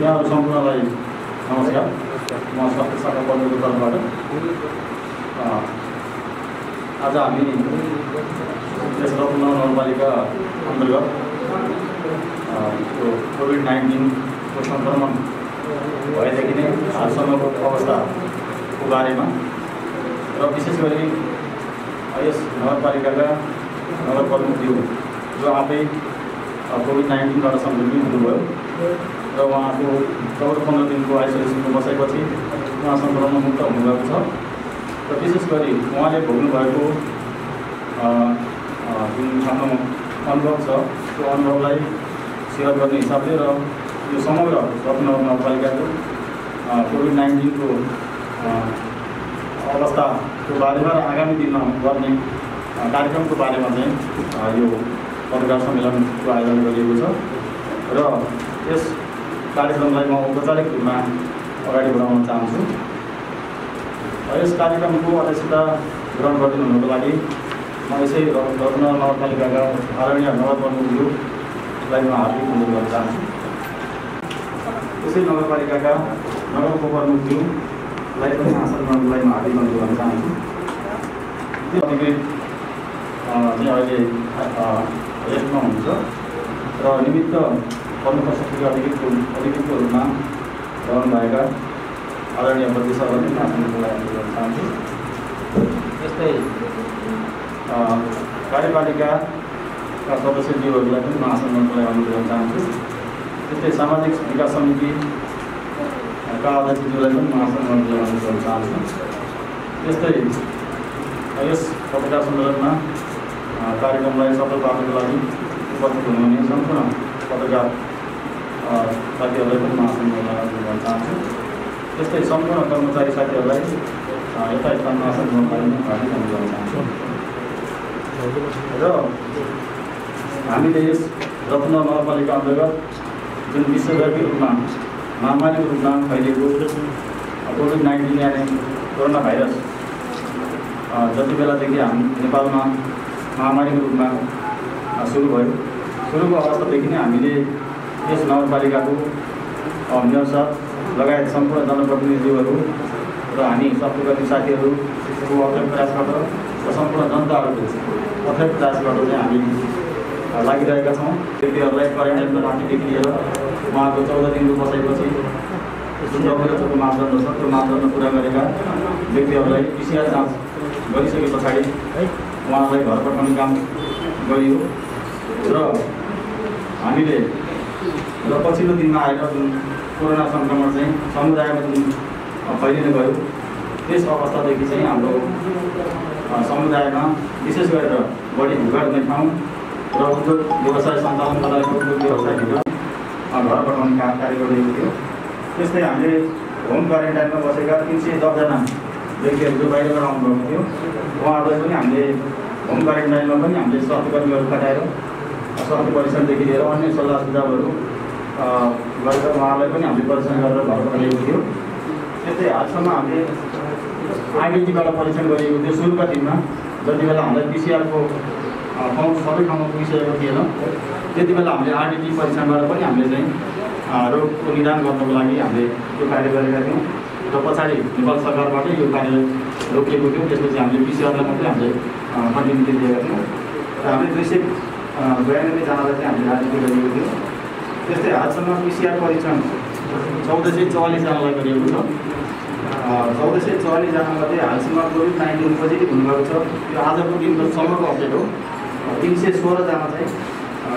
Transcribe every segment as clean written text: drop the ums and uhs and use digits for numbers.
यहाँहरू सम्पूर्णलाई नमस्कार। म स्वास्थ्य शाखा प्रमुखको तर्फबाट आज हामी यस रत्न नगरपालिका अन्तर्गत कोभिड-19 को सङ्क्रमण भएदेखि नै हालसम्मको अवस्थाको बारेमा र विशेष गरी यस नगरपालिकाका नगर प्रमुखज्यू जो आफै कोभिड-19बाट सङ्क्रमित हुनुभयो र उहाँको 14-15 दिनको आइसोलेसनको बसाइपछि उहाँ सङ्क्रमणमुक्त हुनुभएको छ र विशेष गरी उहाँले भोग्नुभएको जुन आफ्नो अनुभव छ त्यो अनुभवलाई सेयर गर्ने हिसाबले र यो समग्र रत्न नगरपालिकाको कोभिड-19 को अवस्थाको बारेमा र आगामी दिनमा गर्ने कार्यक्रमको बारेमा चाहिँ यो पत्रकार सम्मेलनको आयोजना गरिएको छ र यस कार्यक्रमलाई म औपचारिक रूपमा अगाडि बढाउन चाहन्छु। यस कार्यक्रमको अध्यक्षता ग्रहण गरिदिनुको लागि म यसै रत्न नगरपालिकाका आदरणीय नगर प्रमुखज्यूलाई म हार्दिक अनुरोध गर्न चाहन्छु। यसै नगरपालिकाका नगर उपप्रमुखज्यूलाई पनि आसन गर्नलाई म हार्दिक अनुरोध गर्न चाहन्छु। अधिकृत चाहिँ अहिले रेस्टमा हुनुहुन्छ र निमित्त प्रमुख प्रशासकीय अधिकृतको रूपमा रहनुभएका आदरणीय बद्री सरलाई पनि आसन गर्नलाई अनुरोध गर्न चाहन्छु। त्यस्तै कार्यपालिकाका सदस्यज्यूहरूलाई पनि म आसन गर्नलाई अनुरोध गर्न चाहन्छु। त्यस्तै सामाजिक विकास समितिका अध्यक्षज्यूलाई पनि म आसन गर्नलाई अनुरोध गर्न चाहन्छु। त्यस्तै यस पत्रकार सम्मेलनमा कार्यक्रमलाई सफल पार्नको लागि उपस्थित हुनुहुने सम्पूर्ण पत्रकार साथीहरूलाई पनि म आसन गर्नलाई अनुरोध गर्न चाहन्छु। त्यस्तै सम्पूर्ण कर्मचारी साथीहरूलाई यता स्थानमा आसन गर्नलाई पनि हार्दिक अनुरोध गर्न चाहन्छु। र हामीले यस रत्न नगरपालिका अन्तर्गत जुन विश्वव्यापी रूपमा महामारीको रूपमा फैलिएको कोभिड-19 यानि कोरोना भाइरस जति बेलादेखि हामी नेपालमा महामारीको रूपमा सुरु भयो, सुरुको अवस्थादेखि नै हामीले यस नगरपालिकाको मेयर साहब लगायत सम्पूर्ण जनप्रतिनिधिहरू र हामी सबै साथीहरूको अथक प्रयासबाट र सम्पूर्ण जनताहरूको अथक प्रयासबाट चाहिँ हामी लागिरहेका छौँ। व्यक्तिहरूलाई क्वारेन्टाइनमा राख्नेदेखि लिएर उहाँको 14 दिनको बसाइपछि जुन WHO मापदण्ड छ त्यो मापदण्ड पुरा गरेका व्यक्तिहरूलाई PCR जाँच गरिसके पछाडि उहाँलाई घर पठाउने काम गरियो र हामीले र पछिल्लो दिनमा आएर जुन कोरोना सङ्क्रमण चाहिँ समुदायमा जुन फैलिन गयो त्यस अवस्थादेखि चाहिँ हाम्रो समुदायमा विशेष गरेर बढी भिडभाड हुने ठाउँ र उद्योग व्यवसाय सञ्चालन गर्दा उद्योग व्यवसायभित्र घर पठाउने कार्य गरिएको थियो। त्यस्तै हामीले होम क्वारेन्टाइनमा बसेका 310 जना व्यक्तिहरू जो बाहिरबाट आउनुभएको थियो उहाँहरूलाई पनि हामीले होम क्वारेन्टाइनमा पनि हामीले स्वास्थ्यकर्मीहरू खटाएर स्वास्थ्य परीक्षणदेखि लिएर अन्य सल्लाह सुझावहरू गरेर उहाँहरूलाई पनि हामीले परीक्षण गरेर घर पठाइएको थियो। त्यस्तै हालसम्म हामीले आइडेन्टीबाट परीक्षण गरिएको थियो। सुरुका दिनमा जति बेला हामीलाई PCR को ठाउँ सबै ठाउँमा पुगिसकेको थिएन त्यति बेला हामीले आरडिटी परीक्षणबाट पनि हामीले चाहिँ रोगको निदान गर्नको लागि हामीले यो कार्य गरेका थियौँ र पछाडि नेपाल सरकारबाटै यो कार्य रोकिएको थियो। त्यसपछि हामीले PCR-लाई मात्रै हामीले कन्टिन्युटी दिएका थियौँ र हामीले 292 जनालाई चाहिँ हामीले आरडिटी गरिएको थियो। त्यस्तै हालसम्म PCR परीक्षण 1444 जनालाई गरिएको छ। 1444 जनामध्ये हालसम्म कोभिड-19 पोजिटिभ हुनुभएको छ। यो आजको दिनको सम्मको अपडेट हो। 316 जना चाहिँ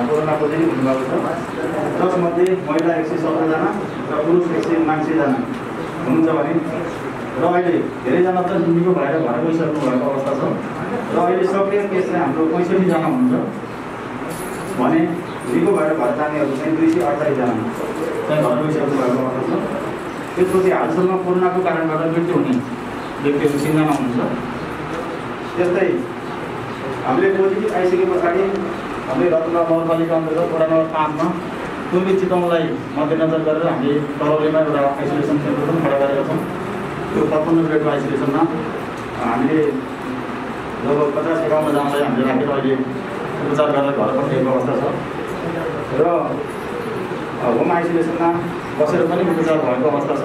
कोरोना पोजिटिभ हुनुभएको छ, जसमध्ये महिला 117 जना र पुरुष 189 जना हुनुहुन्छ भने र अहिले धेरैजना त निको भएर घर गइसक्नु भएको अवस्था छ र अहिले सक्रिय केस चाहिँ हाम्रो 65 जना हुनुहुन्छ भने निको भएर घर जानेहरू चाहिँ 228 जना चाहिँ घर गइसक्नु भएको अवस्था छ। त्यसपछि हालसम्म कोरोनाको कारणबाट मृत्यु हुने व्यक्तिहरू 3 जना हुनुहुन्छ। त्यस्तै हामीले पोजिटिभ आइसके पछाडि हामीले रत्न नगरपालिका अन्तर्गत वडा नम्बर 5 मा पूर्वी चितवनलाई मध्यनजर गरेर हामीले तलौलीमा एउटा आइसोलेसन सेन्टर पनि खडा गरेका छौँ। त्यो 55 बेडको आइसोलेसनमा हामीले लगभग 50-51 जनालाई हामीले राखेर अहिले उपचार गरेर घर पठाइएको अवस्था छ र होम आइसोलेसनमा बसेर पनि उपचार भएको अवस्था छ।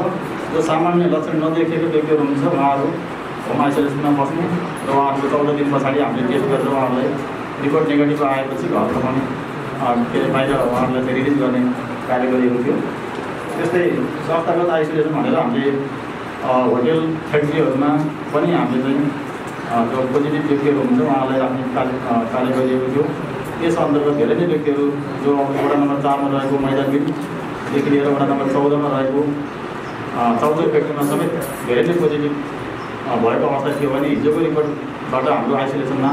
जो सामान्य लक्षण नदेखिएको व्यक्तिहरू हुनुहुन्छ उहाँहरू होम आइसोलेसनमा बस्ने र उहाँहरूको 14 दिन पछाडि हामीले टेस्ट गरेर उहाँहरूलाई रिपोर्ट नेगेटिभ आएपछि घर पठाउने के अरे बाहिर उहाँहरूलाई चाहिँ रिलिज गर्ने कार्य गरिएको थियो। त्यस्तै संस्थागत आइसोलेसन भनेर हामीले होटेल फ्याक्ट्रीहरूमा पनि हामीले चाहिँ जो पोजिटिभ व्यक्तिहरू हुन्छ उहाँलाई राख्ने कार्य गरिएको थियो। यस अन्तर्गत धेरै नै व्यक्तिहरू जो वडा नम्बर 4 मा रहेको मैदानदेखि लिएर वडा नम्बर 14 मा रहेको 14 व्यक्तिमा समेत धेरै नै पोजिटिभ भएको अवस्था थियो भने हिजोको रिपोर्टबाट हाम्रो आइसोलेसनमा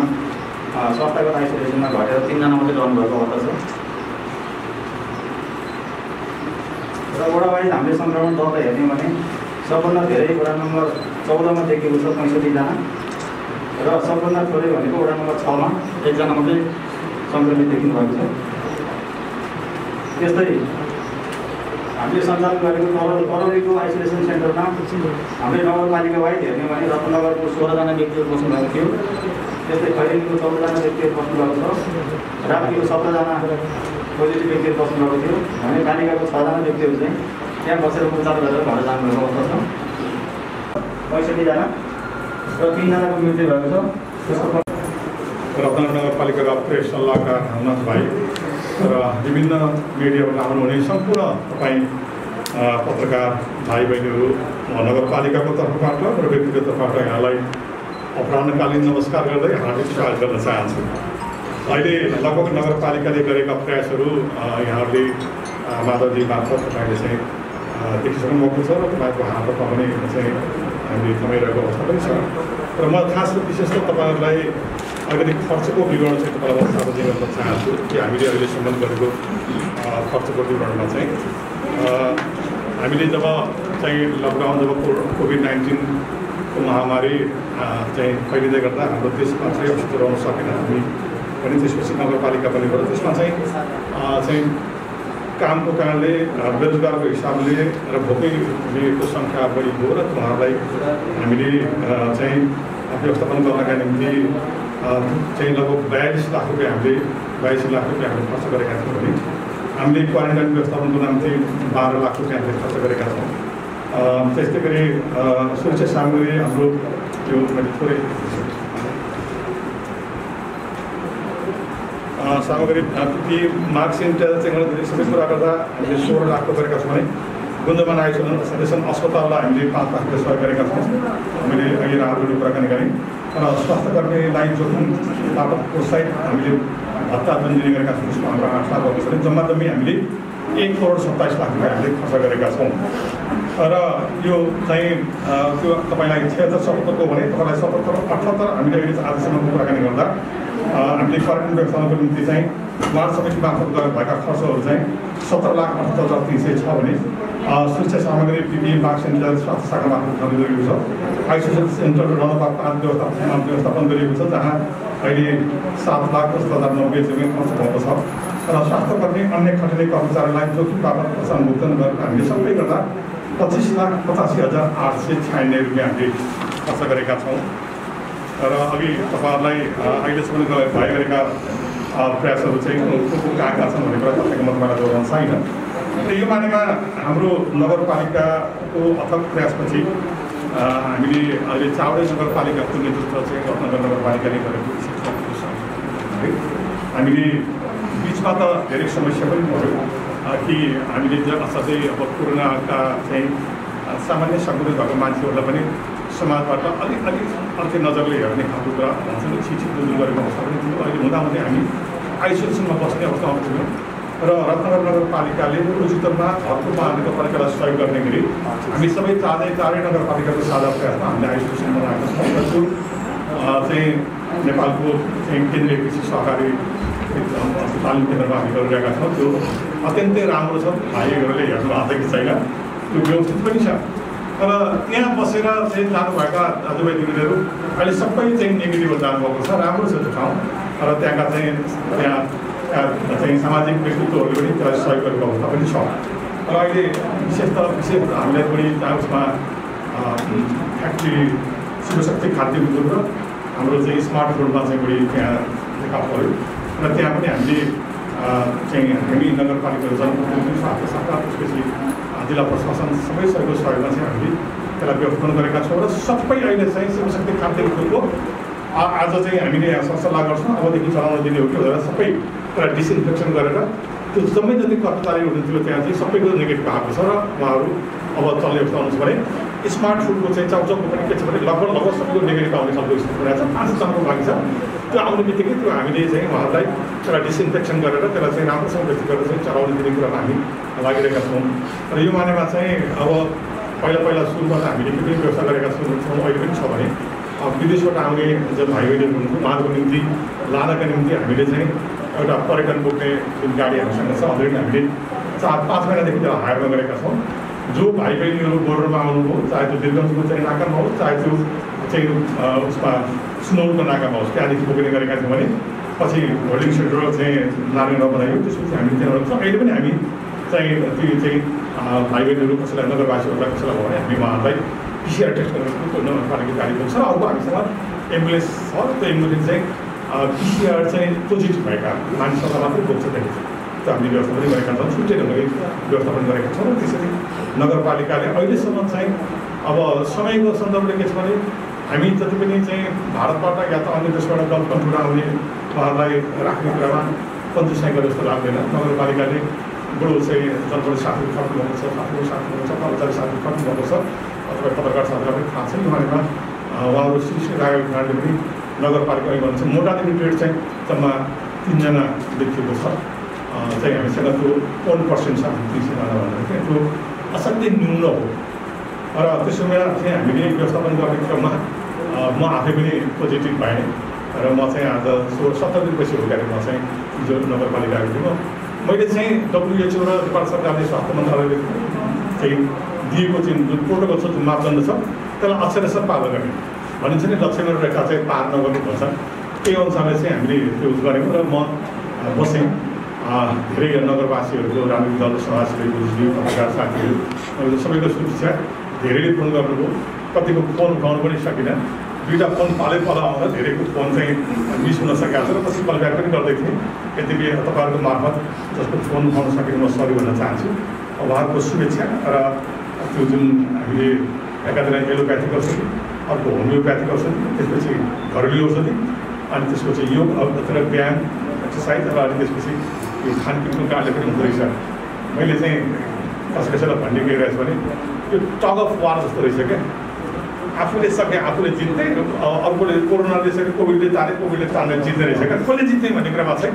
संस्थागत आइसोलेसनमा घटेर 3 जना मात्रै रहनुभएको अवस्था छ। र वडावाइज हामीले सङ्क्रमण दर हेर्ने भने सबभन्दा धेरै वडा नम्बर 14 मा देखिएको छ 65 जना र सबभन्दा थोरै भनेको वडा नम्बर 6 मा 1 जना मात्रै सङ्क्रमित देखिनु भएको छ। त्यस्तै हामीले सञ्चालन गरेको करौलीको आइसोलेसन सेन्टरमा हामीले नगरपालिका वाइज हेर्ने भने रत्नगरको 16 जना व्यक्तिहरू बस्नुभएको थियो। त्यस्तै खैरेनीको 14 जना व्यक्तिहरू बस्नुभएको छ। राप्तीको 17 जना पोजिटिभ व्यक्तिहरू बस्नुभएको थियो भने पालिकाको 6 जना व्यक्तिहरू चाहिँ त्यहाँ बसेर उपचार गरेर घर जानुभएको अवस्था छ। 65 जना र 3 जनाको मृत्यु भएको छ। रत्नगर नगरपालिकाका प्रेस सल्लाहकार हनुमत भाइ र विभिन्न मिडियाबाट आउनुहुने सम्पूर्ण तपाईँ पत्रकार भाइ बहिनीहरू नगरपालिकाको तर्फबाट र व्यक्तिगत तर्फबाट यहाँलाई अपराह्नकालीन नमस्कार गर्दै हार्दिक स्वागत गर्न चाहन्छु। अहिले लगभग नगरपालिकाले गरेका प्रयासहरू यहाँहरूले माधवजी मार्फत तपाईँले चाहिँ देखिसक्नु भएको छ र तपाईँको हातमा पनि चाहिँ हामीले थमाइरहेको अवस्था पनि छ। र म खास विशेष त तपाईँहरूलाई अलिकति खर्चको विवरण चाहिँ तपाईँलाई सार्वजनिक गर्न चाहन्छु कि हामीले अहिलेसम्म गरेको खर्चको विवरणमा चाहिँ हामीले जब चाहिँ लकडाउन जब कोभिड-19 महामारी चाहिँ फैलिँदै गर्दा हाम्रो देशमा चाहिँ अस्तित्व रहन सकेन हामी पनि त्यसपछि नगरपालिका पनि गर्यो। त्यसमा चाहिँ कामको कारणले बेरोजगारको हिसाबले र भोकैको सङ्ख्या बढी भयो र उहाँहरूलाई हामीले चाहिँ व्यवस्थापन गर्नका निम्ति चाहिँ लगभग 42 लाख रुपियाँ हामीले 82 लाख रुपियाँ हामीले खर्च गरेका थियौँ भने हामीले क्वारेन्टाइन व्यवस्थापनको निम्ति 12 लाख रुपियाँ हामीले खर्च गरेका छौँ। त्यस्तै गरी सुरक्षा सामग्री हाम्रो यो मैले थोरै सामग्री ती मार्क्स सेनिटाइजर चाहिँ सबै कुरा गर्दा हामीले 16 लाखको गरेका छौँ भने गुन्जमान आइसोलेसन अस्पताललाई हामीले 5 लाख रुपियाँ सहयोग गरेका छौँ। हामीले अघि राहतहरू कुराकानी गऱ्यौँ र स्वास्थ्यकर्मीलाई जोखिमबाट प्रोत्साहित हामीले भत्ता जुन दिने गरेका छौँ त्यसमा हाम्रो 8 लाख भएको छ भने जम्मा हामीले 1,27 लाख रुपियाँ हामीले खर्च गरेका छौँ। र यो चाहिँ त्यो तपाईँलाई 76-77 भने तपाईँलाई 77-78 हामीले अहिले आजसम्मको कुराकानी गर्दा हामीले क्वारेन्टाइन व्यवस्थापनको निम्ति चाहिँ वार्ड समिति मार्फत भएका खर्चहरू चाहिँ 17,78,300 छ भने सुरक्षा सामग्री पिपिई मार्क्स सेनिटाइजर स्वास्थ्य शाखा मार्फत गरिएको छ। आइसोलेसन सेन्टर नम्बर 5 व्यवस्थापन गरिएको छ जहाँ अहिले 7,10,90 जमिन खर्च भएको छ र स्वास्थ्यकर्मी अन्य खटिने कर्मचारीलाई जोखिमबाट प्रोत्साहन भुक्तान गरेर हामीले सबै गर्दा 25,85,896 रुपियाँ हामीले खर्च गरेका छौँ। र अघि तपाईँहरूलाई अहिलेसम्म भइरहेका प्रयासहरू चाहिँ कहाँका छन् भन्ने कुरा तपाईँको म तपाईँलाई जोड्न छैन। र यो मानेमा हाम्रो नगरपालिकाको अथक प्रयासपछि हामीले अहिले चावडे नगरपालिकाको नेतृत्व चाहिँ रत्नगर नगरपालिकाले गरेको है। हामीले बिचमा त धेरै समस्या पनि पऱ्यो कि हामीले असाध्यै अब कोरोनाका चाहिँ सामान्य सङ्क्रमित भएको मान्छेहरूलाई पनि समाजबाट अलिक अर्कै नजरले हेर्ने खालको कुरा भन्छ नि छिटो दूर गरेको अवस्था पनि थियो। अहिले हुँदाहुँदै हामी आइसोलेसनमा बस्ने अवस्थामा थियौँ र रत्नगर नगरपालिकाले उचितमा अर्को महानगरपालिकालाई सहयोग गर्ने गरी हामी सबै चारै नगरपालिकाको साझा प्रयासमा हामीले आइसोलेसन बनाएका छौँ र जो चाहिँ नेपालको चाहिँ केन्द्रीय कृषि सहकारी तालिम केन्द्रमा हामी गरिरहेका छौँ त्यो अत्यन्तै राम्रो छ। भाइहरूले हेर्नु आएको कि छैन त्यो व्यवस्थित पनि छ। तर त्यहाँ बसेर चाहिँ जानुभएका दाजुभाइ दिदीहरू अहिले सबै चाहिँ नेगेटिभ जानुभएको छ। राम्रो छ त्यो ठाउँ र त्यहाँका चाहिँ सामाजिक व्यक्तित्वहरूले पनि त्यसलाई सहयोग गरेको अवस्था पनि छ। र अहिले विशेष हामीलाई पनि उसमा फ्याक्ट्री शिवशक्ति खाद्य उद्योग र हाम्रो चाहिँ स्मार्ट रोडमा चाहिँ बढी त्यहाँ देखा पऱ्यो र त्यहाँ पनि हामीले चाहिँ हामी नगरपालिकाको जनप्रतिनिधि साथसाथै त्यसपछि जिल्ला प्रशासन सबै सहयोगमा चाहिँ हामीले त्यसलाई व्यवस्थापन गरेका छौँ र सबै अहिले चाहिँ शिवशक्ति खाद्य उद्योगको आज चाहिँ हामीले यहाँ सरसल्लाह गर्छौँ अबदेखि चलाउन दिने हो कि भनेर सबै त्यसलाई डिसइन्फेक्सन गरेर त्यो जम्मै जति कर्मचारी हुनुहुन्थ्यो त्यहाँ चाहिँ सबैको नेगेटिभ आएको छ र उहाँहरू अब चल्ने अवस्था आउनुहोस् भने स्मार्ट फुडको चाहिँ चाउचाउको पनि के छ भने लगभग सबैको नेगेटिभ आउने खालको स्थिति बनाएको छ 5 जनाको बाँकी छ त्यो आउने बित्तिकै त्यो हामीले चाहिँ उहाँहरूलाई त्यसलाई डिसइन्फेक्सन गरेर त्यसलाई चाहिँ राम्रोसँग व्यवस्थित गरेर चाहिँ चलाउने दिने कुरामा हामी लागिरहेका छौँ र यो मानेमा चाहिँ अब पहिला सुरुमा त हामीले के व्यवस्था गरेका छौँ अहिले पनि छ भने विदेशबाट आउने जो भाइ बहिनीहरू हुनुहुन्छ उहाँहरूको निम्ति लानका निम्ति हामीले चाहिँ एउटा पर्यटन बोक्ने जुन गाडी हामीसँग छ अलरेडी हामीले 4-5 महिनादेखि त्यसलाई हायर गरेका छौँ जो भाइ बहिनीहरू बोर्डरमा आउनुभयो चाहे त्यो दिलगञ्जको चाहिँ नाकामा होस् चाहे त्यो चाहिँ उसमा सुनौलको नाकामा होस् त्यहाँदेखि बोक्ने गरेका छौँ भने पछि होल्डिङ सेन्टर चाहिँ लाने नबनायो त्यसपछि हामी त्यहाँबाट छ अहिले पनि हामी चाहिँ त्यो चाहिँ भाइ बहिनीहरू कसैलाई नगरवासीहरूलाई कसैलाई भयो भने हामी उहाँहरूलाई PCR टेस्ट गरेर नगरपालिका गाडी बोक्छ र अब हामीसँग एम्बुलेन्स छ त्यो एम्बुलेन्स चाहिँ PCR चाहिँ पोजिटिभ भएका मानिसहरूलाई मात्रै बोक्छ त्यहाँदेखि त्यो हामीले व्यवस्थापन गरेका छौँ छुट्टै ढङ्गले व्यवस्थापन गरेका छौँ र त्यसरी नगरपालिकाले अहिलेसम्म चाहिँ अब समयको सन्दर्भले के छ भने हामी जति पनि चाहिँ भारतबाट या त अन्य देशबाट गल्फ कन्ट्रीबाट आउने उहाँहरूलाई राख्ने कुरामा कन्जुसाइ गरे जस्तो लाग्दैन नगरपालिकाले बडो चाहिँ जनप्रति साथीहरू खट्नुभएको छ साथीहरू साथीहरू छ कर्मचारी साथीहरू खट्नुभएको छ अथवा पत्रकार साथीहरूलाई पनि थाहा छ यो बारेमा उहाँहरू श्री राखेको कारणले पनि नगरपालिकाले भन्छ मोर्टालिटी रेट चाहिँ जम्मा 3 जना देखिएको छ चाहिँ हामीसँग त्यो 1% छ 300 जना भन्दाखेरि त्यो असाध्यै न्यून हो र त्यसो बेला चाहिँ हामीले व्यवस्थापन गर्ने क्रममा म आफै पनि पोजिटिभ भएँ र म चाहिँ आज 17 दिनपछि हो गएर म चाहिँ हिजो नगरपालिका आएको थिएँ मैले चाहिँ WHO र नेपाल सरकारले स्वास्थ्य मन्त्रालयले चाहिँ दिएको चाहिँ जुन प्रोटोकल छ जुन मापदण्ड छ त्यसलाई अक्षरशः पालन गर्ने भनिन्छ नि लक्ष्मण रेखा चाहिँ पार नगर्नुपर्छ त्यही अनुसारले चाहिँ हामीले त्यो गरेको र म बसेँ धेरै नगरवासीहरूको राजनीतिक दल सभासदहरू बुझ्यौँ पत्रकार साथीहरू सबैको सुरक्षा धेरैले फोन गर्नुभयो कतिको फोन उठाउनु पनि सकिनँ 2टा फोन पालै पालो आउँदा धेरैको फोन चाहिँ मिस हुन सकेको छ र पछि कलब्याक पनि गर्दै थिएँ यद्यपि तपाईँहरूको मार्फत जसको फोन उठाउन सकेको म सरी भन्न चाहन्छु उहाँहरूको शुभेच्छा र त्यो जुन हामीले एकातिर एलोप्याथिक औषधि अर्को होमियोप्याथिक औषधि त्यसपछि घरेलु औषधि अनि त्यसपछि योग अथवा व्यायाम एक्सर्साइज र अनि त्यसपछि यो खानपिनको कारणले पनि हुँदो रहेछ मैले चाहिँ कसैलाई भन्ने के रहेछ भने यो टग अफ वार जस्तो रहेछ क्या आफूले सके आफूले जित्दै अर्कोले कोरोनाले सके कोभिडले तान्ने जित्दै रहेछ क्या कसले जित्ने भन्ने कुरामा चाहिँ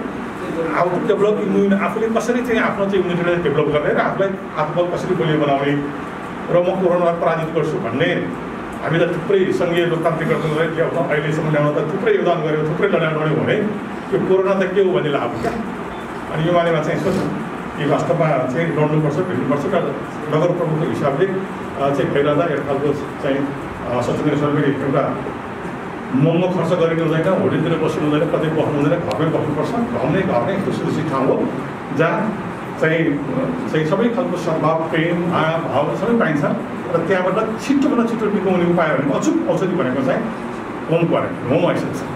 हाउ टु डेभलप इम्युन आफूले कसरी चाहिँ आफ्नो चाहिँ इम्युनिटीलाई डेभलप गर्ने र आफूलाई आत्मबल कसरी बलियो बनाउने र म कोरोनालाई पराजित गर्छु भन्ने हामी त थुप्रै सङ्घीय लोकतान्त्रिक गणतन्त्रलाई ल्याउन अहिलेसम्म ल्याउन त थुप्रै योगदान गऱ्यौँ थुप्रै लडाइँ लड्यौँ भने यो कोरोना त के हो भन्ने लाग्यो क्या अनि यो बारेमा चाहिँ सोच्नु कि वास्तवमा चाहिँ लड्नुपर्छ भेट्नुपर्छ र नगर प्रमुखको हिसाबले चाहिँ भइरहँदा एउटा खालको चाहिँ सचिव सरले एउटा महँगो खर्च गरिनु हुँदैन होटेलतिर बस्नु हुँदैन कतै बस्नु हुँदैन घरमै बस्नुपर्छ घर नै सुरक्षित ठाउँ हो जहाँ चाहिँ सबै खालको सद्भाव प्रेम माया भाव सबै पाइन्छ र त्यहाँबाट छिटोभन्दा छिटो निकाउने उपाय भनेको अचुक औषधि भनेको चाहिँ होम क्वारेन्टाइन होम आइसोलेसन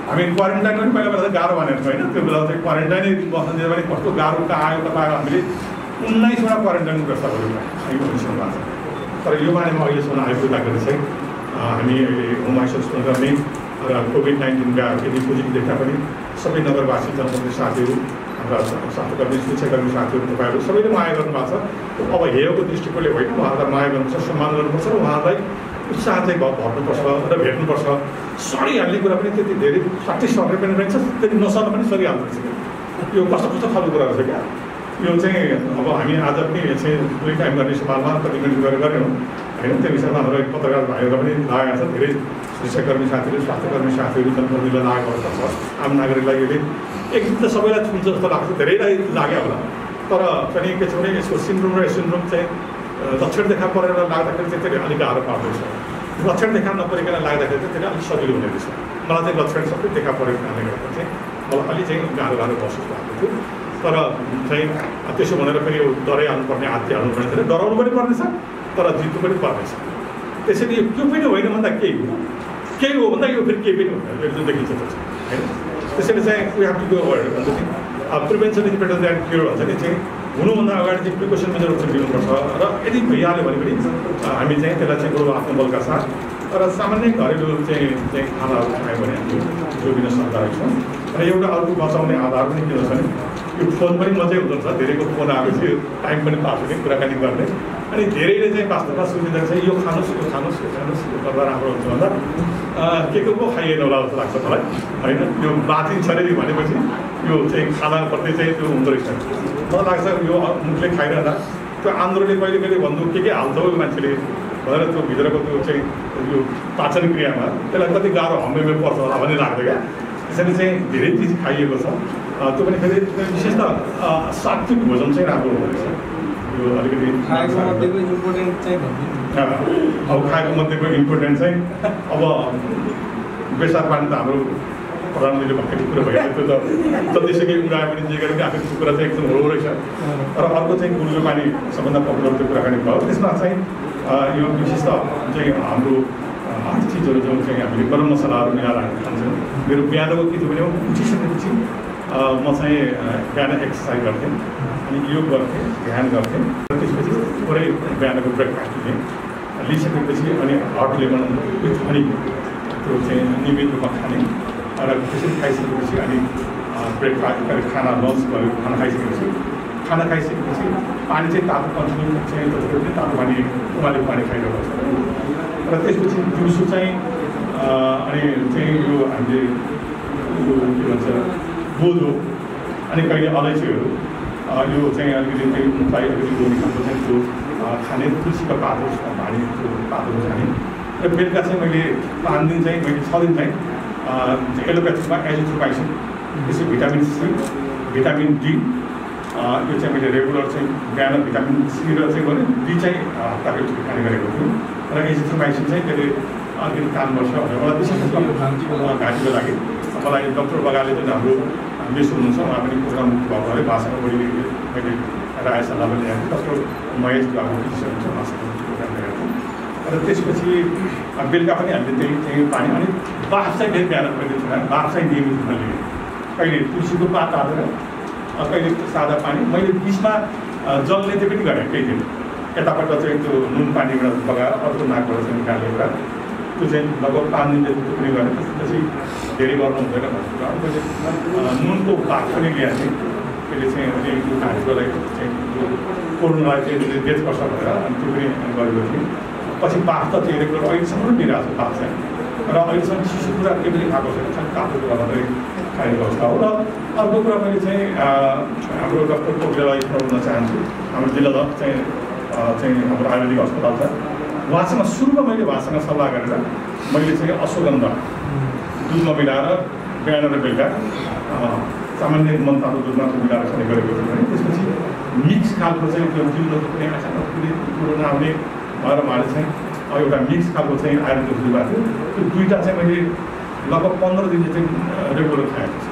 हामी क्वारेन्टाइन पनि पहिला बेला गाह्रो भनेको छ होइन त्यो बेला चाहिँ क्वारेन्टाइनै बस्न दियो भने कस्तो गाह्रो आयो हामीले 19वटा क्वारेन्टाइनको व्यवस्था गऱ्यौँ हामी भविष्यमा छ तर यो बारेमा अहिलेसम्म आइपुग्दाखेरि चाहिँ हामी अहिले होम आइसोलेसन गर्ने र कोभिड-19का यदि पोजिटिभ देख्दा पनि सबै नगरवासी जनप्रतिनिधि साथीहरू हाम्रा स्वास्थ्यकर्मी शिक्षाकर्मी साथीहरू तपाईँहरू सबैले माया गर्नुभएको छ अब हेयोको दृष्टिकोणले होइन उहाँहरूलाई माया गर्नुपर्छ सम्मान गर्नुपर्छ र उहाँहरूलाई उत्साह चाहिँ भर्नुपर्छ र भेट्नुपर्छ सरिहाल्ने कुरा पनि त्यति धेरै 60 सर्ने पनि रहेछ त्यति नसर्न पनि सरिहाल्दो रहेछ यो कस्तो कस्तो खालको कुरा रहेछ क्या यो चाहिँ अब हामी आज पनि चाहिँ 2 टाइम गर्ने सवालमा कति मिनट गरेर गऱ्यौँ होइन त्यो विषयमा हाम्रो पत्रकार भाइहरूलाई पनि लागेको छ धेरै शिक्षाकर्मी साथीहरू स्वास्थ्यकर्मी साथीहरू जनप्रतिनिधिलाई लागेको छ आम नागरिकलाई यसले एकदम त सबैलाई छुन्छ जस्तो लाग्छ धेरैलाई लाग्यो होला तर पनि के छ भने यसको सिन्ड्रोम र सिन्ड्रोम चाहिँ लक्षण देखा परेर लाग्दाखेरि चाहिँ त्यसले अलिक गाह्रो पार्दछ लक्षण देखा नपरिकन लाग्दाखेरि चाहिँ त्यसले अलिक सजिलो हुने रहेछ मलाई चाहिँ लक्षण सबै देखा परेको कारणले गर्दा चाहिँ मलाई अलिक चाहिँ गाह्रो महसुस भएको थियो तर चाहिँ त्यसो भनेर फेरि डराइहाल्नुपर्ने हात्ती हाल्नुपर्ने थिएन डराउनु पनि पर्नेछ तर जित्नु पनि पर्नेछ त्यसैले यो पनि होइन भन्दा केही हो भन्दा यो फेरि केही पनि हुँदैन जुन देखिन्छ होइन त्यसैले चाहिँ we have to go aware prevention is better than cure भन्छ नि चाहिँ हुनुभन्दा अगाडि चाहिँ प्रिकसन मेजरहरू चाहिँ लिनुपर्छ र यदि भइहाल्यो भने पनि हामी चाहिँ त्यसलाई चाहिँ बरु आफ्नो बलका साथ र सामान्य घरेलु चाहिँ खानाहरू खायो भने हामी जोगिन सक्दा रहेछौँ र एउटा अर्को बचाउने आधार पनि के हुन्छ भने यो फोन पनि मजै हुँदो रहेछ धेरैको फोन आएपछि टाइम पनि पास हुने कुराकानी गर्ने अनि धेरैले चाहिँ वास्तवमा सुविधा चाहिँ यो खानुहोस् यो खानुहोस् यो खानुहोस् यो गर्दा राम्रो हुन्छ भन्दा के को खाइएन होला जस्तो लाग्छ मलाई होइन यो बाँचिन्छ अरे भनेपछि यो चाहिँ खानाप्रति चाहिँ त्यो हुँदो रहेछ मलाई लाग्छ यो मुखले खाइरहँदा त्यो आन्द्रोले कहिले कहिले भन्नु के हाल्छ हो मान्छेले भनेर त्यो भित्रको त्यो चाहिँ यो पाचन क्रियामा त्यसलाई कति गाह्रो हमेमे पर्छ होला भन्ने लाग्छ क्या त्यसरी चाहिँ धेरै चिज खाइएको छ त्यो पनि फेरि विशेष त सात्विक भोजन चाहिँ राम्रो हुँदो रहेछ यो अलिकति खाएको मध्येको इम्पोर्टेन्ट चाहिँ अब खाएको मध्येको इम्पोर्टेन्ट चाहिँ अब बेसार पानी त हाम्रो प्रधानमन्त्रीले भएकै कुरो भइहाल्यो त्यो त जतिसुकै उगाए पनि जे गरे पनि आफ्नो कुरा चाहिँ एकदम हो रहेछ र अर्को चाहिँ गुल्जो पानी सबभन्दा पपुलर त्यो कुराकानी भयो त्यसमा चाहिँ यो विशेष त चाहिँ हाम्रो चिजहरू जो चाहिँ हामीले गरम मसलाहरू मिलाएर हामी खान्छौँ मेरो बिहानको के थियो भने उठिसकेपछि म चाहिँ बिहान एक्सर्साइज गर्थेँ अनि योग गर्थेँ ध्यान गर्थेँ र त्यसपछि थोरै बिहानको ब्रेकफास्ट लिएँ लिइसकेपछि अनि हट लेमन विथ हनी त्यो चाहिँ नियमित रूपमा खाने र त्यसरी खाइसकेपछि अनि ब्रेकफास्ट खाना लन्च भयो खाना खाइसकेपछि पानी चाहिँ तातो कन्टिन्यू चाहिँ जति तातो पानी उमालेको पानी खाइरहेको छ र त्यसपछि दिउँसो चाहिँ अनि चाहिँ यो हामीले यो के भन्छ बोधो अनि कहिले अलैँचीहरू यो चाहिँ अलिकति चाहिँ मुखलाई अलिकति गोली खाएको चाहिँ त्यो खाने तुलसीको पातहरू भारी त्यो पातहरू खाने र बेलुका चाहिँ मैले 5 दिन चाहिँ मैले 6 दिन चाहिँ एलोप्याथीमा एजिथ्रोमाइसिन त्यसै भिटामिन सी भिटामिन डी यो चाहिँ मैले रेगुलर चाहिँ बिहान भिटामिन सी र चाहिँ गऱ्यो डी चाहिँ हप्ताको एकचोटि खाने गरेको थिएँ र एजिथ्रोमाइसिन चाहिँ त्यसले अलिकति काम गर्छ भनेर मलाई विशेष घाँटीको लागि मलाई डक्टर बगाले जुन हाम्रो मिस हुनुहुन्छ उहाँ पनि प्रोग्राम भएको अरे भाषामा बढी मैले राय सल्लाह पनि ल्याएको डक्टर महेश बाबु फिजिसियन हुन्छ उहाँसँग प्रोग्राम गरेको र त्यसपछि बेलुका पनि हामीले त्यही पानी अनि बाफ चाहिँ फेरि बिहान कहिले छैन बाफ चाहिँ नियमित रूपमा लिएँ कहिले तुलसीको पात हालेर कहिले सादा पानी मैले बिचमा जलले त्यो पनि गरेँ केही दिन यतापट्ट चाहिँ त्यो नुन पानीबाट बगाएर अर्को नाकबाट चाहिँ निकालेर त्यो चाहिँ लगभग 5 दिन जति पनि गरेँ त्यसपछि धेरै गर्नु हुँदैन भन्ने कुरा नुनको भाग पनि ल्याएको थिएँ त्यसले चाहिँ अलिक घाँटीकोलाई चाहिँ कोरोनालाई चाहिँ डेथ गर्छ भनेर अनि त्यो पनि गरेको थिएँ पछि बाफ त चाहिँ रेगुलर अहिलेसम्म पनि दिइरहेको छ बाफ चाहिँ र अहिलेसम्म शिशु कुरा केही पनि खाएको छैन तातो कुरा मात्रै खाएको अवस्था हो र अर्को कुरा मैले चाहिँ हाम्रो डक्टर कोपिलालाई भन्न चाहन्छु हाम्रो जिल्ला चाहिँ हाम्रो आयुर्वेदिक अस्पताल छ उहाँसँग सुरुमा मैले उहाँसँग सल्लाह गरेर मैले चाहिँ अश्वगन्धा दुधमा मिलाएर बिहान र बेलुका सामान्य मनतातो दुधमा मिलाएर खाने गरेको थिएँ भने त्यसपछि मिक्स खालको चाहिँ त्यो जिल्लो कुनै अचानक कुनै कुरो नआउने भएर उहाँले चाहिँ एउटा मिक्स खालको चाहिँ आयुर्वेदिक दुध भएको थियो त्यो दुईवटा चाहिँ मैले लगभग 15 दिन चाहिँ रेगुलर खाएको छु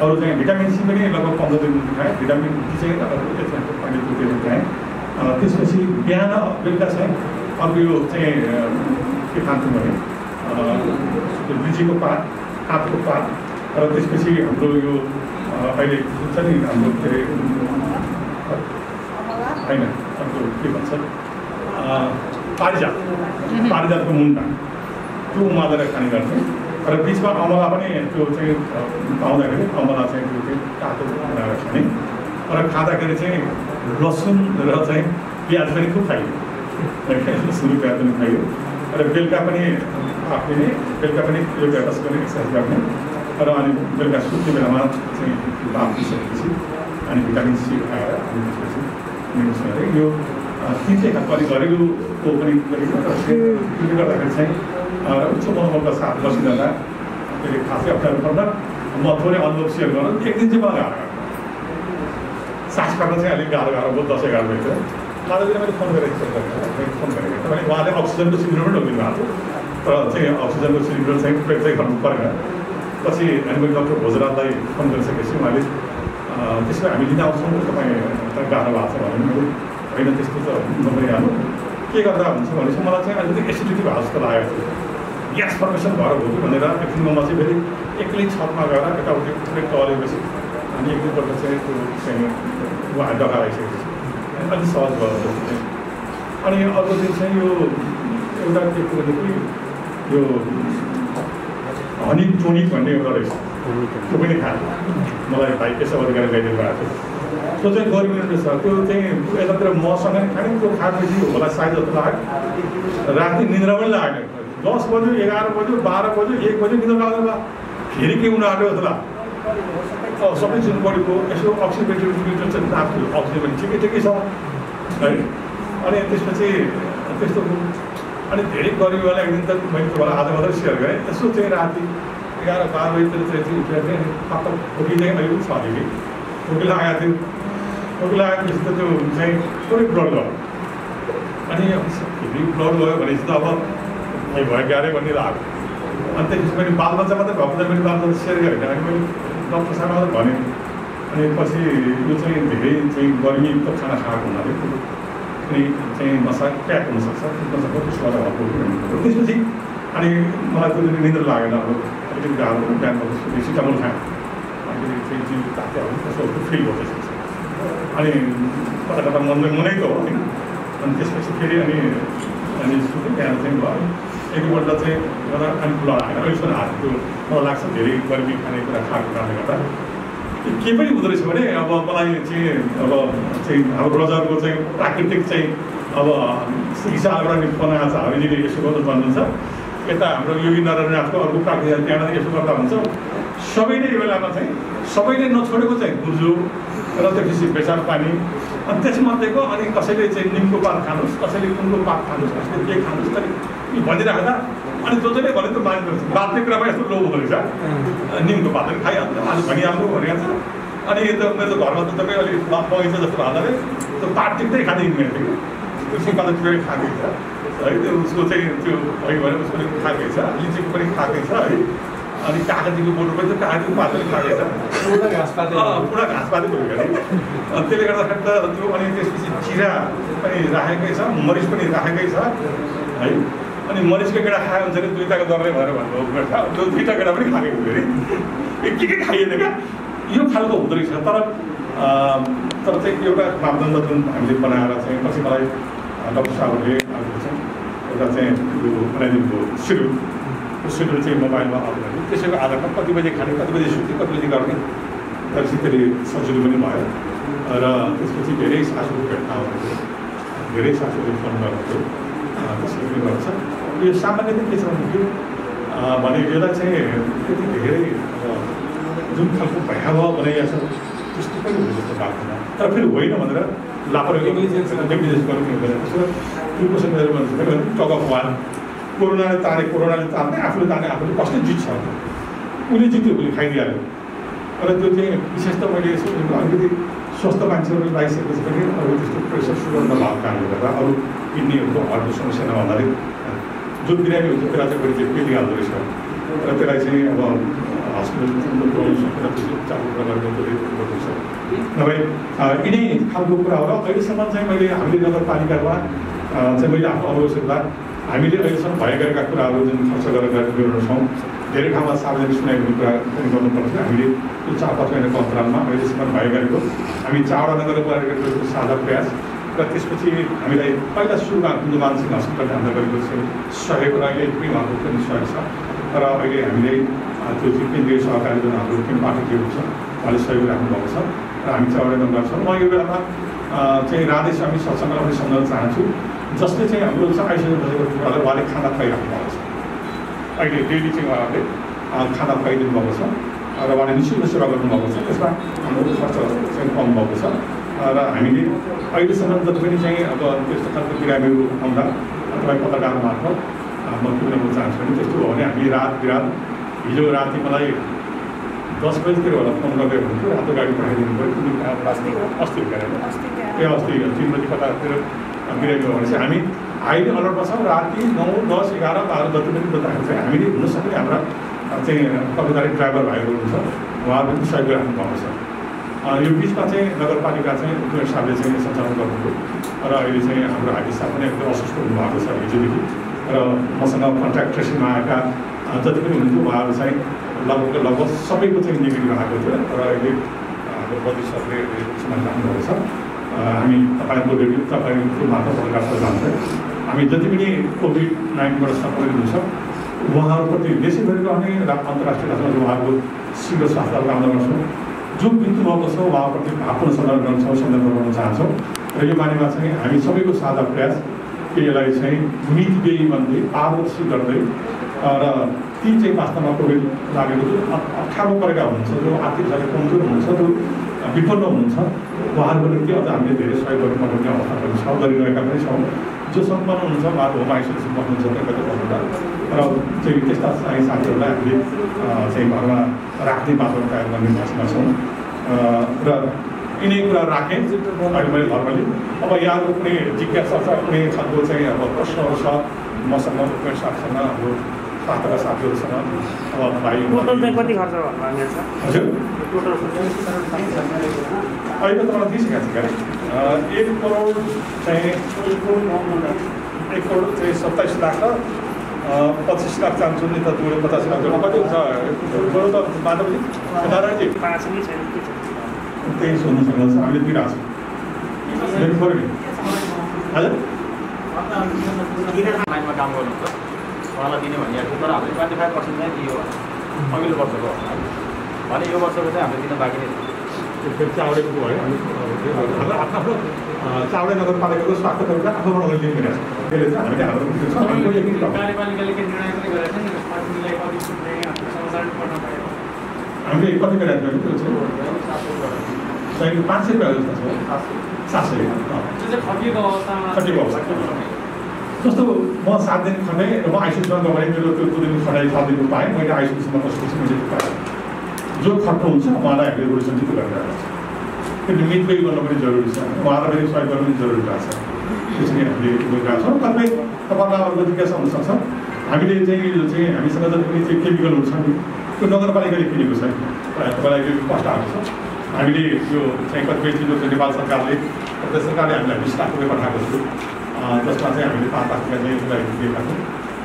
अरू चाहिँ भिटामिन सी पनि लगभग 15 दिन खाएँ भिटामिन डी चाहिँ मैले दुध खाएँ त्यसपछि बिहान बेलुका चाहिँ अर्को यो चाहिँ के खान्थ्यौँ भने लिचीको पात आँपको पात र त्यसपछि हाम्रो यो अहिले छ नि हाम्रो के अरे होइन अर्को के भन्छ पारिजातको मुन्टा त्यो उमालेर खाने गर्थेँ र बिचमा अमला पनि त्यो चाहिँ पाउँदाखेरि अमला चाहिँ त्यो चाहिँ तातो बनाएर खाने र खाँदाखेरि चाहिँ लसुन र चाहिँ प्याज पनि खुब खाइयो सुरु प्याज पनि खाइयो र बेलुका पनि आफैले बेलुका पनि योगा पनि एक्सर्साइज गर्ने र अनि बेलुका सुत्ने बेलामा चाहिँ भात दिइसकेपछि अनि भिटामिन सी खाएर अनि त्यसपछि यो 3 खालको अलिक घरेलुको पनि गरेको त्यसले गर्दाखेरि चाहिँ उच्च मनोबलका साथ बसिरहँदा त्यसले खासै अप्ठ्यारो पर्दा म थोरै अनुभव सेयर गर्न एक दिन चाहिँ मलाई गाह्रो सास काट्न चाहिँ अलिक गाह्रो भयो 10-11 भएको थियो आज मैले फोन गरेको तपाईँले उहाँले अक्सिजनको सिलिन्डर पनि लगिदिनु भएको थियो तर चाहिँ अक्सिजनको सिलिन्डर चाहिँ प्रयोग चाहिँ गर्नु परेन पछि अनि मैले डक्टर भोजराजलाई फोन गरिसकेपछि उहाँले त्यसमा हामी लिन आउँछौँ तपाईँ गाह्रो भएको छ भने मैले होइन त्यस्तो त नभइहाल्नु के गर्दा हुन्छ भनेपछि मलाई चाहिँ अलिकति एसिडिटी भएको जस्तो लागेको थियो ग्यास फर्मेसन भएर हो कि भनेर एकछिनमा म चाहिँ फेरि एक्लै छतमा गएर यताउति टोलेपछि अनि एक दुईपल्ट चाहिँ त्यो चाहिँ उहाँ डकाइसकेको छ अलिक सहज भयो चाहिँ। अनि अर्को दिन चाहिँ यो एउटा के कुरो कि यो हनी टोनिक भन्ने एउटा रहेछ त्यो पनि खानु मलाई भाइ पेसा अधिकारी ल्याइदिनु भएको थियो। त्यो चाहिँ गर्मी रहेछ त्यो चाहिँ यतातिर मसँग खाने त्यो खाएपछि होला सायद जस्तो लाग्यो। राति निद्रा पनि लाग्यो 10 बज्यो 11 बज्यो 12 बज्यो 1 बज्यो निद्रा लाग्दैन बा फेरि के हुन आँट्यो जस्तो लाग्यो। सबै चिज बढेको यसो अक्सिजन चाहिँ राख्छु अक्सिजन पनि ठिकै छ है। अनि त्यसपछि त्यस्तो अनि धेरै गरिबीवाला एक दिन त मैले तपाईँलाई आज मात्रै सेयर गरेँ। यसो चाहिँ राति 11-12 बजीतिर चाहिँ उठेर चाहिँ पक्क खोकी चाहिँ अहिले पनि छ अलिकति खोकी लगाएको थियो। खोकी लगाएपछि त त्यो चाहिँ थोरै ब्लड गयो। अनि फेरि ब्लड गयो भनेपछि त अब भयो गाह्रै भन्ने लाग्यो। अनि त्यसपछि मैले बालबच्चा मात्रै भएको त मैले बालबच्चा सेयर गरेँ। अनि मैले डक्टर साहब मात्रै भनेँ। अनि पछि यो चाहिँ धेरै चाहिँ गर्मीयुक्त खाना खाएको हुनाले अनि चाहिँ नसा प्याक हुनसक्छ त्यसपछि अनि मलाई त्यो निद्रा लागेन। अब अलिकति गाह्रो बिहान सिटामोल खाएँ अलिकति चाहिँ जिउ तात्या हो त्यसो फ्री भयो त्यसपछि। अनि कता कता मनै त हो होइन। अनि त्यसपछि फेरि अनि सुत्यो बिहान चाहिँ भयो एक दुईपल्ट चाहिँ एउटा अनि लगाएन अहिलेसम्म हात त्यो मलाई लाग्छ धेरै गर्मी खानेकुरा खाएको कारणले गर्दा के पनि हुँदो रहेछ भने अब मलाई चाहिँ अब चाहिँ हाम्रो बजारको चाहिँ प्राकृतिक चाहिँ अब हिसाबबाट नि बनाएको छ हामीले यसो गर्दा भन्नुहुन्छ। यता हाम्रो योगी नारायणनाथको अर्को प्राकृतिक त्यहाँबाट यसो गर्दा हुन्छ सबैले यो बेलामा चाहिँ सबैले नछोडेको चाहिँ गुर्जो र त्यसपछि बेसार पानी अनि त्यसमध्येको अनि कसैले चाहिँ निमको पात खानुहोस् कसैले कुनको पात खानुहोस् कसैले के खानुहोस् अनि भनिराख्दा अनि जसले भने त मान्छे बाँच्ने कुरामा यस्तो लोभ हुँदो रहेछ निमको पातहरू खाइहाल्छ आज भनिहाल्नु भनेको छ। अनि यो त मेरो घरमा त तपाईँ अलिक बगैँचा जस्तो भन्दाखेरि त्यो पात टिप्दै खाँदैन मेरो थियो त्यो सुक्खा त टिपेर खाएकै छ है। त्यो उसको चाहिँ त्यो है भने उसको खाएकै छ लिचीको पनि खाएकै छ है। अनि कागजीको बोटो पनि कागजीको पात पनि खाएकै छ पुरा घाँसपाते भयो कि अनि त्यसले गर्दाखेरि त त्यो अनि त्यसपछि जिरा पनि राखेकै छ मरिच पनि राखेकै छ है। अनि मरिचको गेडा खायो भने चाहिँ दुईवटाको दर्दै भनेर भन्नुभयो त्यो दुईवटा गेडा पनि खाएको फेरि के खाइएन क्या यो खालको हुँदो रहेछ। तर चाहिँ एउटा मापदण्ड जुन हामीले बनाएर चाहिँ पछि मलाई डक्टर साहबहरूले एउटा चाहिँ यो बनाइदिनुभयो सेड्युल। त्यो सेड्युल चाहिँ मोबाइलमा अपलोड त्यसैको आधारमा कति बजी खाने कति बजी सुत्ने कति बजी गर्ने त्यसपछि फेरि सजिलो पनि भयो। र त्यसपछि धेरै सासूको भेट्न आउनुभयो धेरै सासूले फोन गर्नुभयो त्यसले पनि गर्छ। यो सामान्य चाहिँ के छ भने यसलाई चाहिँ त्यति धेरै जुन खालको भयावह बनाइएको छ त्यस्तो पनि हुनु जस्तो लाग्दैन। तर फेरि होइन भनेर लापरवाही नेग्लिजेन्स गर्नु हुँदैन। त्यसो त्यो क्वेसन गरेर भन्छु टग अफ वार कोरोनाले तार्ने आफूले तार्ने आफूले कसले जित्छ उसले जित्यो उसले खाइदिइहाल्यो। र त्यो चाहिँ विशेष त मैले यसो अलिकति स्वस्थ मान्छेहरू लगाइसकेपछि पनि अरू त्यस्तो प्रेसर सुगर नभएको कारणले गर्दा अरू किडनीहरूको हर्टको समस्या नभन्नाले जुन बिरामी हुन्छ त्यसलाई चाहिँ बढी चाहिँ पेलिहाल्दो रहेछ। र त्यसलाई चाहिँ अब हस्पिटल गर्नुपर्छ नभए यिनै खालको कुरा हो। र अहिलेसम्म चाहिँ मैले हामीले नगरपालिकामा चाहिँ मैले आफ्नो अवसरमा हामीले अहिलेसम्म भए गरेका कुराहरू जुन खर्च गरेर गरेका छौँ धेरै ठाउँमा सार्वजनिक सुनाइ हुने कुरा पनि गर्नुपर्छ। हामीले त्यो 4-5 महिनाको अन्तरालमा अहिलेसम्म भए गरेको हामी 4वटा नगरपालिकाको साझा प्रयास र त्यसपछि हामीलाई पहिला सुरुमा कुन्दमान सिंह हस्पिटलले हामीलाई गरेको सहयोग र अहिले पनि उहाँको पनि सहयोग छ। र अहिले हामीले त्यो चाहिँ केन्द्रीय सहकारी जुन हाम्रो पार्टी दिएको छ उहाँले सहयोग राख्नुभएको छ र हामी 4वटा नम्बर छौँ। म यो बेलामा चाहिँ राधे स्वामी सत्सङ्गलाई पनि सम्झाउन चाहन्छु जसले चाहिँ हाम्रो आइसक्यो बसेको कुरालाई उहाँले खाना खुवाइराख्नु भएको छ। अहिले डेली चाहिँ उहाँहरूले खाना खुवाइदिनु भएको छ र उहाँले निःशुल्क सेवा गर्नुभएको छ। त्यसमा हाम्रो खर्च चाहिँ कम भएको छ। र हामीले अहिलेसम्म जति पनि चाहिँ अब त्यस्तो खालको बिरामीहरू आउँदा तपाईँ पत्रकार मार्फत म पुग्न चाहन्छु भने त्यस्तो हो भने हामी रात बिरात हिजो राति मलाई 10 बजीतिर होला फोन गर्दै हुनुहुन्थ्यो रातो गाडी पठाइदिनु पऱ्यो अस्ति गरेर ए अस्ति 3 बजी कतातिर बिरामी हो भने चाहिँ हामी हाइली अलर्टमा छौँ। राति 9, 10, 11, 12 जति पनि बताएको चाहिँ हामीले हुनसक्ने हाम्रा चाहिँ कर्मचारी ड्राइभर भाइहरू हुनुहुन्छ उहाँहरू पनि सहयोग राख्नु भएको छ। यो बिचमा चाहिँ नगरपालिका चाहिँ उमेर साहबले चाहिँ सञ्चालन गर्नुभयो र अहिले चाहिँ हाम्रो हाजी साहब पनि एकदम अस्वस्थ हुनुभएको छ हिजोदेखि। र मसँग कन्ट्याक्ट ट्रेसिङमा आएका जति पनि हुनुहुन्थ्यो उहाँहरू चाहिँ लगभग सबैको चाहिँ नेगेटिभ आएको थियो। र अहिले हाम्रो बडी सरले समाज राख्नुभएको छ। हामी तपाईँको रेडियो तपाईँको मात्र पत्रकार जान्छ। हामी जति पनि कोभिड-19बाट सङ्क्रमित हुन्छ उहाँहरूप्रति देशैभरि रहने र अन्तर्राष्ट्रिय स्तरमा उहाँहरूको शीघ्र स्वास्थ्य कामना गर्छौँ। जो मृत्यु भएको छ उहाँप्रति भावपूर्ण सन्दर्भ गर्छौँ, सन्दर्भ गर्न चाहन्छौँ। र यो बारेमा चाहिँ हामी सबैको साझा प्रयास कि यसलाई चाहिँ नीतिदेही भन्दै पारदर्शी गर्दै र ती चाहिँ वास्तवमा कोभिड लागेको जो अप्ठ्यारो परेका हुनुहुन्छ, जो आर्थिक हिसाबले कमजोर हुनुहुन्छ, जो विपन्न हुनुहुन्छ उहाँहरूको निम्ति अझ हामीले धेरै सहयोग गर्नुपर्ने अवस्था पनि छ, गरिरहेका पनि छौँ। जो सम्पन्न हुनुहुन्छ उहाँहरू होम आइसोलेसन बस्नुहुन्छ कतिपल्ट र चाहिँ त्यस्ता चाहिँ साथीहरूलाई हामीले चाहिँ घरमा राख्ने वातावरण तयार गर्ने प्रयासमा छौँ। र यिनै कुरा राखेँ अहिले मैले धर्मले। अब यहाँको कुनै जिज्ञासा छ, कुनै खालको चाहिँ अब प्रश्नहरू छ मसँग, उमेर साथसँग, हाम्रो साथका साथीहरूसँग। अब भाइ टोटल चाहिँ कति खर्च भन्नु छ? हजुर टोटल अहिले त मलाई दिइसकेको छ क्या 1 करोड चाहिँ 1 करोड चाहिँ 27 लाख र 25 लाख चाहन्छु नि त जोडे 50 लाख जोडे कति हुन्छ? बरु त माधवजी नारायणजी पाँच नै छैन के छ? त्यही सोध्नु सक्नुहुन्छ, हामीले दिइरहेको छौँ पऱ्यो नि। हजुर लाइनमा काम गर्नुहुन्छ उहाँलाई दिने भनिरहेको छ, तर हामीले 25% नै दियो अघिल्लो वर्षको भने यो वर्षको चाहिँ हामीले दिन बाँकी नै छ। फेरि चावडेको भयो आफ्नो आफ्नो चावडे नगरपालिकाको स्वास्थ्य कर्मीलाई आफूबाट लिनु दिइरहेको छ। त्यसले चाहिँ हामीले हाम्रो कार्यपालिकाले के निर्णय पनि गरेको छ नि पार्टीलाई कति छुट्ने समाचार पढ्न पाएको हामीले कति गरेको थियो त्यो चाहिँ 500 रुपियाँ जस्तो छ, 700 खटिएको अवस्थामा जस्तो म 7 दिन खन्ने र म आइसोलेसनमा गएँ, मेरो त्यो 2 दिन खटाइ 7 दिन पाएँ, मैले आइसोलेसनमा बसेपछि मैले पाएँ। जो खट्नुहुन्छ उहाँलाई हामीले रोटेसन जितो गरिरहेको छ। त्यो निमित्तै गर्नु पनि जरुरी छ, उहाँलाई पनि सहयोग गर्नु पनि जरुरी भएको छ। त्यसरी हामीले गरिरहेको छौँ। कतिपय तपाईँलाई अर्को जिज्ञासा हुनसक्छ, हामीले चाहिँ यो चाहिँ हामीसँग जति पनि चाहिँ केमिकलहरू छ नि त्यो नगरपालिकाले किनेको छैन, तपाईँलाई यो कष्ट आएको छ। हामीले यो चाहिँ कतिपय चिजहरू चाहिँ नेपाल सरकारले प्रदेश सरकारले हामीलाई 20 लाख रुपियाँ पठाएको छु, जसमा चाहिँ हामीले 5 लाख रुपियाँ चाहिँ उसलाई दिएका छौँ।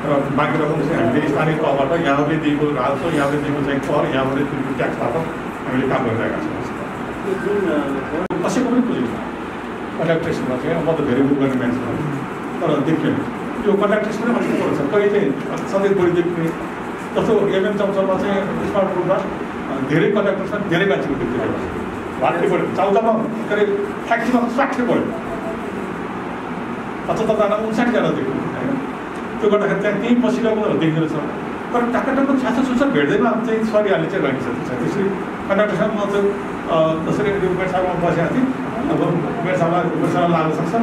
र बाँकी रकम चाहिँ हामीले स्थानीय तहबाट यहाँले दिएको राजस्व, यहाँले दिएको चाहिँ कर, यहाँले दिएको ट्याक्सबाट हामीले काम गरिरहेका छौँ। कसैको पनि बुझेको छ कन्ट्राक्टेसनमा चाहिँ म त धेरै बुक गर्ने मान्छे हो, तर देख्यो यो कन्ट्राक्टेसन पनि अलिक परेको छ। कहीँ चाहिँ सधैँ बढी देख्ने जस्तो एमएम चौचलमा चाहिँ स्मार्ट रोडमा धेरै कन्ट्राक्टर धेरै मान्छेको देख्थ्यो, भातले बढ्यो। चौचलमा के अरे फ्याक्ट्रीमा 60 बढ्यो, 75 जना 59 जना देख्यो होइन। त्यो गर्दाखेरि त्यहाँ त्यहीँ बसिरहेको देखिँदो रहेछ, तर टाक्का छ्यासो सुसा भेट्दैमा चाहिँ सरिहाल्ने चाहिँ रहेछ। त्यसरी कन्ट्राक्टरसँग म चाहिँ जसरी उमेर साहबमा बसेको थिएँ, अब उमेर साहबमा लाग्न सक्छ,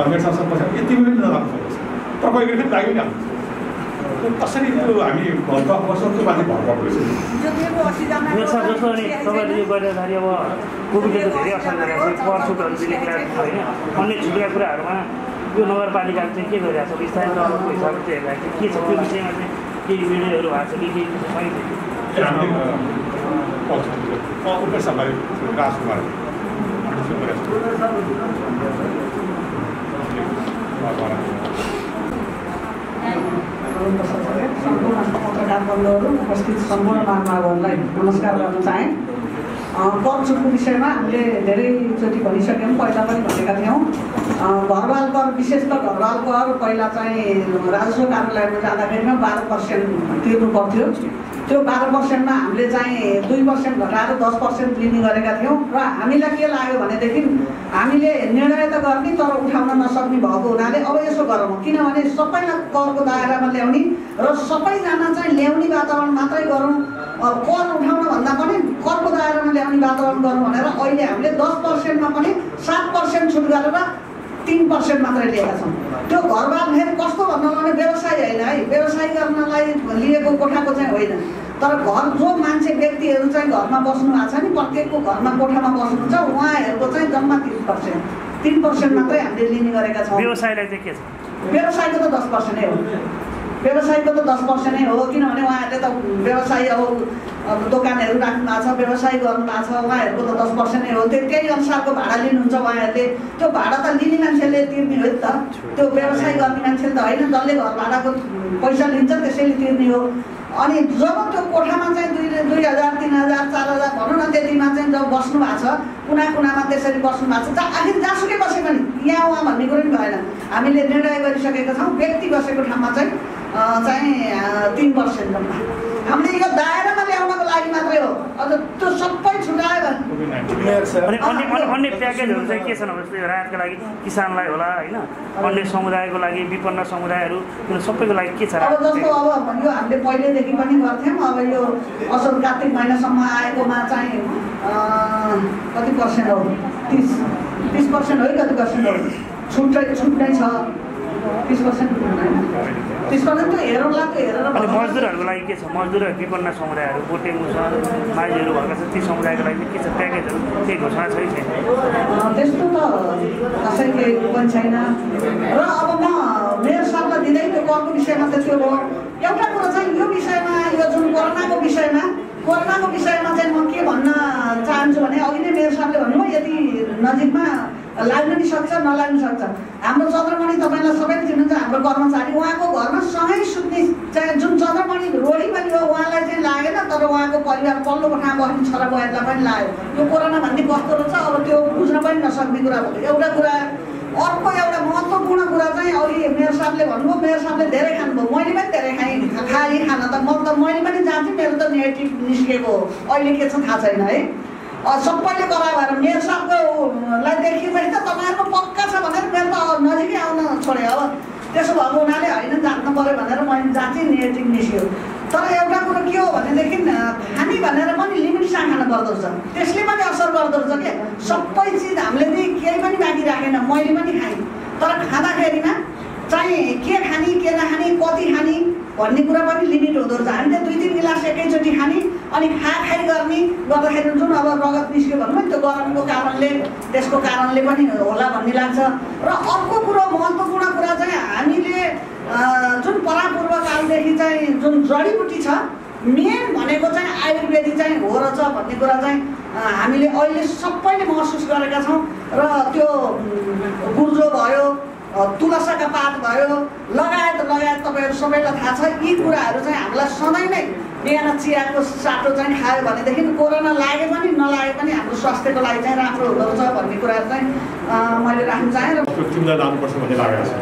उमेर साहबसँग बसेको यति पनि नलाग्न सक्छ, तर कोही बेला लागि नै हाल्छ। कसरी त्यो हामी 10 वर्षको माथि भर पर्दो रहेछ। जस्तो अनि तपाईँले यो गर्दाखेरि अब कोभिडले त धेरै असर गरेको छ, कर छुटहरू दिने कुरा होइन, अन्य छुटेका कुराहरूमा यो नगरपालिकाले चाहिँ के गरिरहेको छ? स्थानीय तहको हिसाबले चाहिँ हेर्दाखेरि के छ त्यो विषयमा चाहिँ केही निर्णयहरू भएको छ कि केही छैन? हामीले उमेर साहबलाई राजकुमार सम्पूर्ण पत्रकार बन्धुहरू, उपस्थित सम्पूर्ण महानुभावहरूलाई नमस्कार गर्न चाहेँ। कर छुटको विषयमा हामीले धेरैचोटि भनिसक्यौँ, पहिला पनि भनेका थियौँ। घरवाल कर, विशेष त घरवाल कर पहिला चाहिँ राजस्व कार्यालयमा जाँदाखेरिमा 12% तिर्नु पर्थ्यो। त्यो 12%मा हामीले चाहिँ 2% घटाएर 10% लिने गरेका थियौँ। र हामीलाई के लाग्यो भनेदेखि हामीले निर्णय त गर्ने तर उठाउन नसक्ने भएको हुनाले अब यसो गरौँ, किनभने सबैलाई करको दायरामा ल्याउने र सबैजना चाहिँ ल्याउने वातावरण मात्रै गरौँ, कर उठाउन भन्दा पनि करको दायरामा ल्याउने वातावरण गरौँ भनेर अहिले हामीले 10%मा पनि 7% छुट गरेर 3% मात्रै लिएका छौँ। त्यो घरबार फेरि कस्तो भन्नु भने व्यवसाय होइन है, व्यवसाय गर्नलाई लिएको कोठाको चाहिँ होइन, तर घर जो मान्छे व्यक्तिहरू चाहिँ घरमा बस्नु भएको छ नि, प्रत्येकको घरमा कोठामा बस्नुहुन्छ, उहाँहरूको चाहिँ जम्मा 3% मात्रै हामीले लिने गरेका छौँ। व्यवसायलाई चाहिँ के छ? व्यवसायको त 10% नै हो, व्यवसायको त 10% नै हो, किनभने उहाँहरूले त व्यवसाय अब दोकानहरू राख्नु भएको छ, व्यवसाय गर्नु भएको छ, उहाँहरूको त 10% नै हो। त्यही अनुसारको भाडा लिनुहुन्छ उहाँहरूले। त्यो भाडा त लिने मान्छेले तिर्ने हो नि त, त्यो व्यवसाय गर्ने मान्छेले त होइन, जसले घर भाडाको पैसा लिन्छ त्यसैले तिर्ने हो। अनि जब त्यो कोठामा चाहिँ 2000, 3000, 4000 भनौँ न त्यतिमा चाहिँ जब बस्नु भएको छ, कुना कुनामा त्यसरी बस्नु भएको छ, आखिर जहाँसुकै बसे पनि यहाँ उहाँ भन्ने कुरो पनि भएन। हामीले निर्णय गरिसकेका छौँ व्यक्ति बसेको ठाउँमा चाहिँ 3% जम्मा। हामीले यो दायरामा ल्याउनको लागि मात्रै हो, अझ त्यो सबै छुटायो भने। अनि अन्य प्याकेजहरू चाहिँ के छन्? जस्तै राहतको लागि किसानलाई होला होइन, अन्य समुदायको लागि, विपन्न समुदायहरू, सबैको लागि के छ? अब जस्तो अब यो हामीले पहिलेदेखि पनि गर्थ्यौँ। अब यो असोज कार्तिक महिनासम्म आएकोमा चाहिँ कति पर्सेन्ट हो? 30% हो कि कति पर्सेन्ट हो? छुट नै छ 30%। 30% त्यो हेरौँला, त्यो हेरेर। अनि मजदुरहरूको लागि के छ? मजदुरहरू, विपन्न समुदायहरू, भोटे मुसलमान माइजहरू भएका छन्, ती समुदायको लागि के छ? प्याकेजहरू केही घोषणा छ कि छैन? त्यस्तो त कसै केही पनि छैन। र अब म मेयर साहबलाई दिँदै त्यो करको विषयमा त त्यो हो। एउटा कुरो चाहिँ यो विषयमा, यो जुन कोरोनाको विषयमा चाहिँ म के भन्न चाहन्छु भने, अघि नै मेयर साहबले भन्नुभयो यति नजिकमा लाग्न नि सक्छ, नलाग्न सक्छ। हाम्रो चन्द्रमणि तपाईँलाई सबैले चिन्नुहुन्छ, हाम्रो कर्मचारी, उहाँको घरमा सँगै सुत्ने चाहिँ जुन चन्द्रमणि रोडी पनि हो, उहाँलाई चाहिँ लागेन, तर उहाँको परिवार पल्लो कोठामा बस्ने छोरा बुहारीलाई पनि लाग्यो। यो कोरोना भन्ने कस्तो रहेछ अब त्यो बुझ्न पनि नसक्ने कुरा भयो एउटा कुरा। अर्को एउटा महत्त्वपूर्ण कुरा चाहिँ अघि मेयर साहबले भन्नुभयो, मेयर साहबले धेरै खानुभयो, मैले पनि धेरै खाएँ खाना त मैले पनि जान्थेँ, मेरो त नेगेटिभ निस्केको हो। अहिले के छ थाहा छैन है। सबैले करा भएर मेयर साहबकोलाई देखिएपछि त तपाईँहरूको पक्का छ भनेर मेरो त नजिकै आउन छोडे। अब त्यसो भएको हुनाले होइन, जान्नु पऱ्यो भनेर मैले जाँचेँ, नेगेटिभ निस्क्यो। तर एउटा कुरो के हो भनेदेखि खाने भनेर पनि लिमिटसँग खानु पर्दो रहेछ, त्यसले पनि असर गर्दो रहेछ के। सबै चिज हामीले चाहिँ केही पनि बाँकी राखेन, मैले पनि खाएँ। तर खाँदाखेरिमा चाहिँ के खाने, के नखाने, कति खाने भन्ने कुरा पनि लिमिट हुँदो रहेछ। हामीले 2-3 गिलास एकैचोटि खाने अनि खाइ गर्ने गर्दाखेरि जुन अब रगत निस्क्यो भन्नु त्यो गरमको कारणले, त्यसको कारणले पनि होला भन्ने लाग्छ। र अर्को कुरो महत्त्वपूर्ण कुरा चाहिँ हामीले जुन परापूर्व कालदेखि चाहिँ जुन जडीबुटी छ, मेन भनेको चाहिँ आयुर्वेदिक चाहिँ हो रहेछ भन्ने कुरा चाहिँ हामीले अहिले सबैले महसुस गरेका छौँ। र त्यो गुर्जो भयो, तुलसाका पात भयो, लगायत तपाईँहरू सबैलाई थाहा छ। यी कुराहरू चाहिँ हामीलाई सधैँ नै बिहान चियाको साटो चाहिँ खायो भनेदेखि कोरोना लागे पनि नलागे पनि हाम्रो स्वास्थ्यको लागि चाहिँ राम्रो हुँदो रहेछ भन्ने कुराहरू चाहिँ मैले राख्न चाहेँ। र टिमलाई लानुपर्छ भन्ने लागेको छ।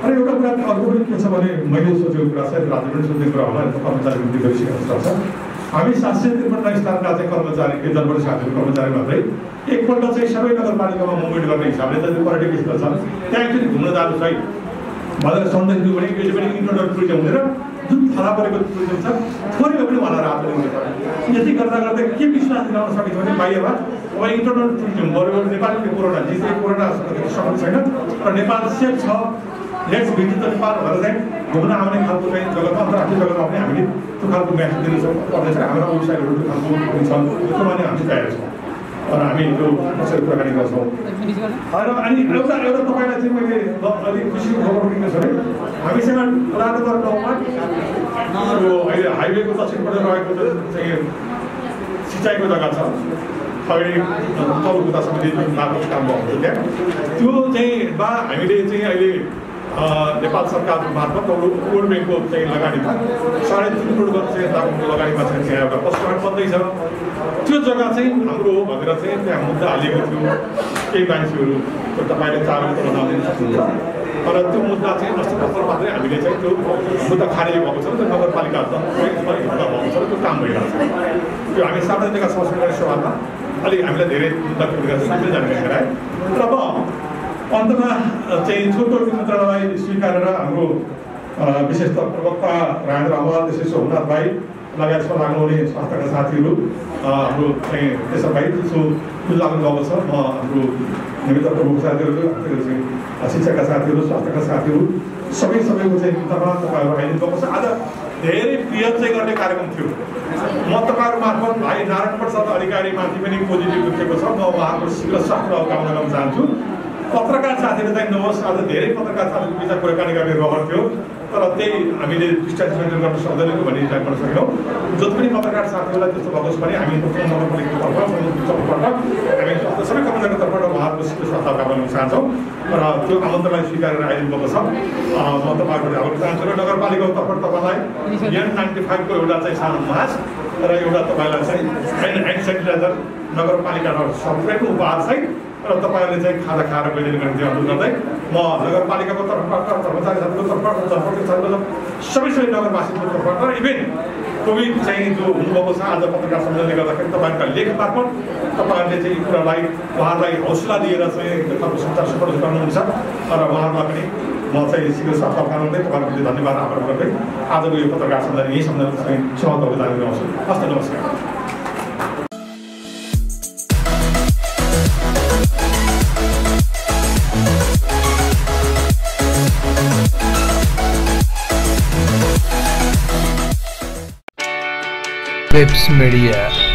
अनि एउटा कुरा अर्को पनि के छ भने, मैले सोचेको कुरा छ, राज्य पनि सोध्ने कुरा होला, कर्मचारी वृद्धि गरिसकेको जस्तो छ। हामी 753 स्तरका चाहिँ कर्मचारी, जनबढी साथीहरू कर्मचारी मात्रै एकपल्ट चाहिँ सबै नगरपालिकामा मुभमेन्ट गर्ने हिसाबले त त्यो पर्यटक स्थल छ, त्यहाँ एकचोटि घुम्न जानु है भनेर सन्देश दियो भने यो पनि इन्टरनल टुरिज्म हुँदैन। जुन थला परेको टुरिज्म छ थोरै भए पनि उहाँलाई राहत दिनुहुन्छ। यति गर्दा के विश्वास दिलाउन सकिन्छ भने बाहिरबाट अब इन्टरनल टुरिज्म बरु नेपालले कोरोना सक्नु छैन र नेपाल सेफ छ, लेट्स भिजिट द नेपाल भनेर चाहिँ घुम्न आउने खालको चाहिँ जग्गा, अन्तर्राष्ट्रिय जग्गामा पनि हामीले त्यो खालको म्यासेज दिनु पर्नेछ। हाम्रो वेबसाइटहरू त्यो खालको छन्, त्यसमा पनि हामी तयार छौँ र हामी त्यो कसरी कुराकानी गर्छौँ। र अनि एउटा तपाईँलाई चाहिँ मैले अलिक खुसीको खबर दिनु छ भने, हामीसँग रातोबर गाउँमा यो अहिले हाइवेको दक्षिणपट्टि रहेको चाहिँ सिँचाइको जग्गा छ, अहिले तलुकुता समिति मार्फत काम भएको त्यहाँ, त्यो चाहिँ हामीले चाहिँ अहिले नेपाल सरकार मार्फत वर्ल्ड ब्याङ्कको चाहिँ लगानीमा 3.5 करोड चाहिँ दामको लगानीमा चाहिँ त्यहाँ एउटा पशुपालन बन्दैछ। त्यो जग्गा चाहिँ हाम्रो हो भनेर चाहिँ त्यहाँ मुद्दा हालिएको थियो। केही मान्छेहरू त्यो तपाईँले चाबेर त नदिन सक्नुहुन्छ, तर त्यो मुद्दा चाहिँ अस्ति भर्खर मात्रै हामीले चाहिँ त्यो मुद्दा खारेज भएको छ, त्यो नगरपालिका भएको छ, त्यो काम भइरहेको छ। त्यो हामी सार्वजनिक संस्कृति सभामा अलिक हामीलाई धेरै मुद्दा जानकारी गराए। र अब अन्तमा चाहिँ छोटो मन्त्रालय स्वीकारेर हाम्रो विशेष प्रवक्ता राजेन्द्र हमाल, त्यसै सोमनाथ भाइ लगायतमा लाग्नुहुने स्वास्थ्यका साथीहरू, हाम्रो चाहिँ त्यसो भाइ जो लाग्नु भएको छ, हाम्रो निमित्त प्रमुख साथीहरू, चाहिँ शिक्षाका साथीहरू, स्वास्थ्यका साथीहरू सबैको चाहिँ तपाईँहरू आइदिनु भएको छ। आज धेरै क्रिया चाहिँ गर्ने कार्यक्रम थियो। म तपाईँहरू मार्फत भाइ नारायण प्रसाद अधिकारीमाथि पनि पोजिटिभ उठेको छ, म उहाँको शीघ्र स्वास्थ्य कामना गर्न चाहन्छु। पत्रकार साथीहरू चाहिँ नहोस्, आज धेरै पत्रकार साथीहरू बिचमा कुराकानी गर्ने रहर थियो। तर त्यही हामीले डिस्टेन्स मेन्टेन गर्न सक्दैनौँ भन्ने हिसाब गर्न सकेनौँ। जति पनि पत्रकार साथीहरूलाई त्यस्तो भएको छ भने हामी नगरपालिकाको तर्फबाट हामी सबै कमान्डरको तर्फबाट उहाँहरूको सिधै सत्ता गर्न चाहन्छौँ र त्यो आमन्त्रणलाई स्वीकार गरेर आइदिनु पर्दछ। म तपाईँहरूले आउन चाहन्छु र नगरपालिकाको तर्फबाट तपाईँलाई N95 को एउटा चाहिँ सानो मास्क र एउटा तपाईँलाई चाहिँ ह्यान्ड सेनिटाइजर नगरपालिकाबाट सबै उपहार चाहिँ र तपाईँहरूले चाहिँ खाजा खाएर गइदिनु गर्ने अनुरोध गर्दै म नगरपालिकाको तर्फबाट कर्मचारी साथीको तर्फबाट सबै नगरवासीको तर्फबाट र इभेन कोभिड चाहिँ जो हुनुभएको छ आज पत्रकार सम्मेलनले गर्दाखेरि तपाईँहरूका लेख मार्फत तपाईँहरूले चाहिँ यो कुरालाई उहाँहरूलाई हौसला दिएर चाहिँ खालको सञ्चार सफल गर्नुहुन्छ र उहाँहरूलाई पनि म चाहिँ शीघ्र सत्ता पाउँदै तपाईँहरूको धन्यवाद आभार गर्दै आजको यो पत्रकार सम्मेलन यही सम्मेलन चाहिँ समाप्त जाने गर्छु। हस्त नमस्कार। Pips Media.